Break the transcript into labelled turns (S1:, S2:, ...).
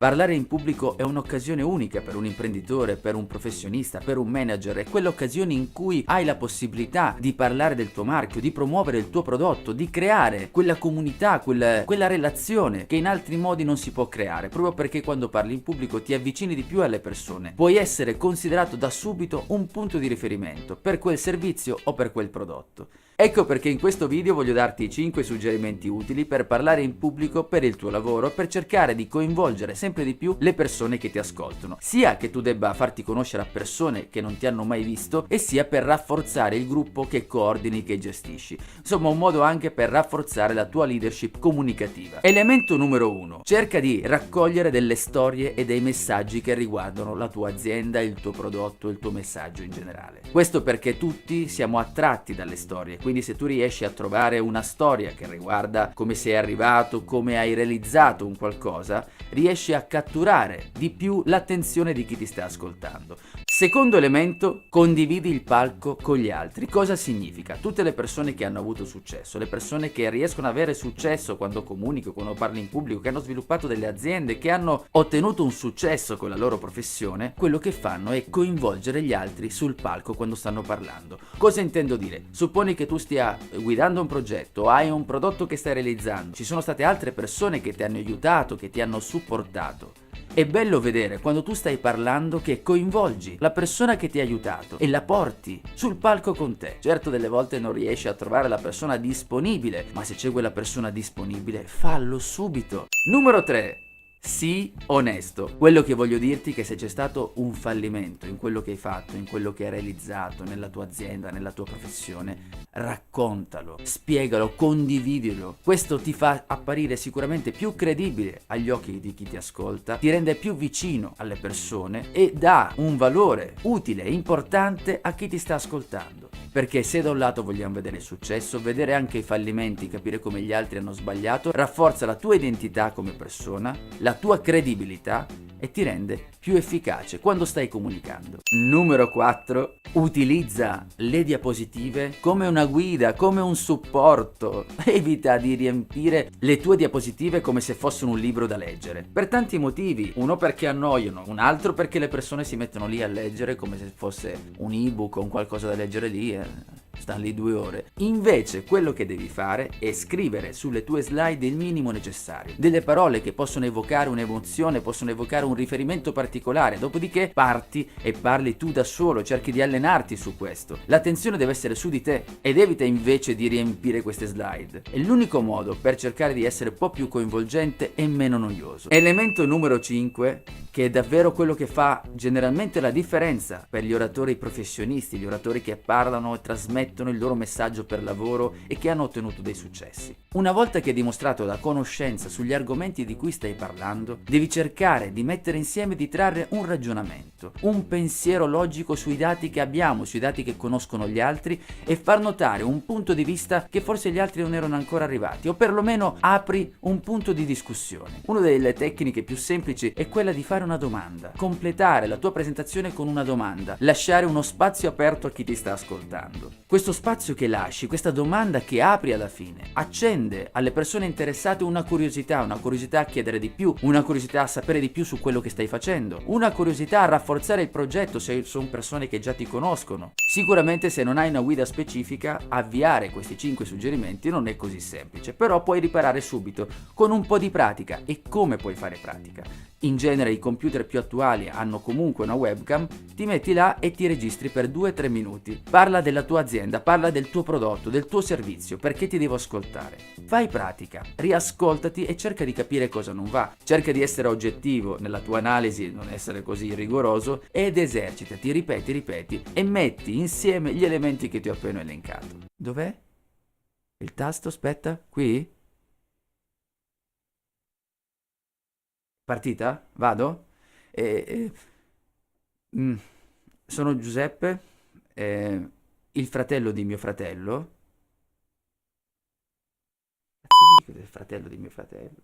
S1: Parlare in pubblico è un'occasione unica per un imprenditore, per un professionista, per un manager, è quell'occasione in cui hai la possibilità di parlare del tuo marchio, di promuovere il tuo prodotto, di creare quella comunità, quella relazione che in altri modi non si può creare, proprio perché quando parli in pubblico ti avvicini di più alle persone, puoi essere considerato da subito un punto di riferimento per quel servizio o per quel prodotto. Ecco perché in questo video voglio darti 5 suggerimenti utili per parlare in pubblico per il tuo lavoro, per cercare di coinvolgere sempre di più le persone che ti ascoltano, sia che tu debba farti conoscere a persone che non ti hanno mai visto, e sia per rafforzare il gruppo che coordini, che gestisci. Insomma, un modo anche per rafforzare la tua leadership comunicativa. Elemento numero 1: cerca di raccogliere delle storie e dei messaggi che riguardano la tua azienda, il tuo prodotto, il tuo messaggio in generale. Questo perché tutti siamo attratti dalle storie, quindi se tu riesci a trovare una storia che riguarda come sei arrivato, come hai realizzato un qualcosa, riesci a catturare di più l'attenzione di chi ti sta ascoltando. Secondo elemento: condividi il palco con gli altri. Cosa significa? Tutte le persone che hanno avuto successo, le persone che riescono ad avere successo quando comunicano, quando parli in pubblico, che hanno sviluppato delle aziende, che hanno ottenuto un successo con la loro professione, quello che fanno è coinvolgere gli altri sul palco quando stanno parlando. Cosa intendo dire? Supponi che tu stia guidando un progetto, hai un prodotto che stai realizzando, ci sono state altre persone che ti hanno aiutato, che ti hanno supportato. È bello vedere quando tu stai parlando che coinvolgi la persona che ti ha aiutato e la porti sul palco con te. Certo, delle volte non riesci a trovare la persona disponibile, ma se c'è quella persona disponibile, fallo subito. Numero 3: sii onesto. Quello che voglio dirti è che se c'è stato un fallimento in quello che hai fatto, in quello che hai realizzato, nella tua azienda, nella tua professione, raccontalo, spiegalo, condividilo. Questo ti fa apparire sicuramente più credibile agli occhi di chi ti ascolta, ti rende più vicino alle persone e dà un valore utile e importante a chi ti sta ascoltando. Perché se da un lato vogliamo vedere il successo, vedere anche i fallimenti, capire come gli altri hanno sbagliato, rafforza la tua identità come persona, la tua credibilità e ti rende più efficace quando stai comunicando. Numero 4: utilizza le diapositive come una guida, come un supporto. Evita di riempire le tue diapositive come se fossero un libro da leggere. Per tanti motivi: uno, perché annoiano; un altro perché le persone si mettono lì a leggere come se fosse un ebook o un qualcosa da leggere lì e stanno lì 2 ore. Invece quello che devi fare è scrivere sulle tue slide il minimo necessario, delle parole che possono evocare un'emozione, possono evocare un riferimento particolare, dopodiché parti e parli tu da solo, cerchi di allenarti su questo. L'attenzione deve essere su di te ed evita invece di riempire queste slide. È l'unico modo per cercare di essere un po' più coinvolgente e meno noioso. Elemento numero 5, che è davvero quello che fa generalmente la differenza per gli oratori professionisti, gli oratori che parlano e trasmettono il loro messaggio per lavoro e che hanno ottenuto dei successi. Una volta che hai dimostrato la conoscenza sugli argomenti di cui stai parlando, devi cercare di mettere insieme, di trarre un ragionamento, un pensiero logico sui dati che abbiamo, sui dati che conoscono gli altri, e far notare un punto di vista che forse gli altri non erano ancora arrivati, o perlomeno apri un punto di discussione. Una delle tecniche più semplici è quella di fare una domanda, completare la tua presentazione con una domanda, lasciare uno spazio aperto a chi ti sta ascoltando. Questo spazio che lasci, questa domanda che apri alla fine, accende alle persone interessate una curiosità a chiedere di più, una curiosità a sapere di più su quello che stai facendo, una curiosità a rafforzare il progetto se sono persone che già ti conoscono. Sicuramente, se non hai una guida specifica, avviare questi 5 suggerimenti non è così semplice, però puoi riparare subito con un po' di pratica. E come puoi fare pratica? In genere i computer più attuali hanno comunque una webcam, ti metti là e ti registri per 2-3 minuti. Parla della tua azienda, parla del tuo prodotto, del tuo servizio, perché ti devo ascoltare. Fai pratica, riascoltati e cerca di capire cosa non va. Cerca di essere oggettivo nella tua analisi, non essere così rigoroso, ed esercitati, ripeti e metti insieme gli elementi che ti ho appena elencato. Dov'è? Il tasto? Aspetta, qui? Partita? Vado? Eh, eh, mm, sono Giuseppe, il fratello di mio fratello. Cazzo dico del fratello di mio fratello?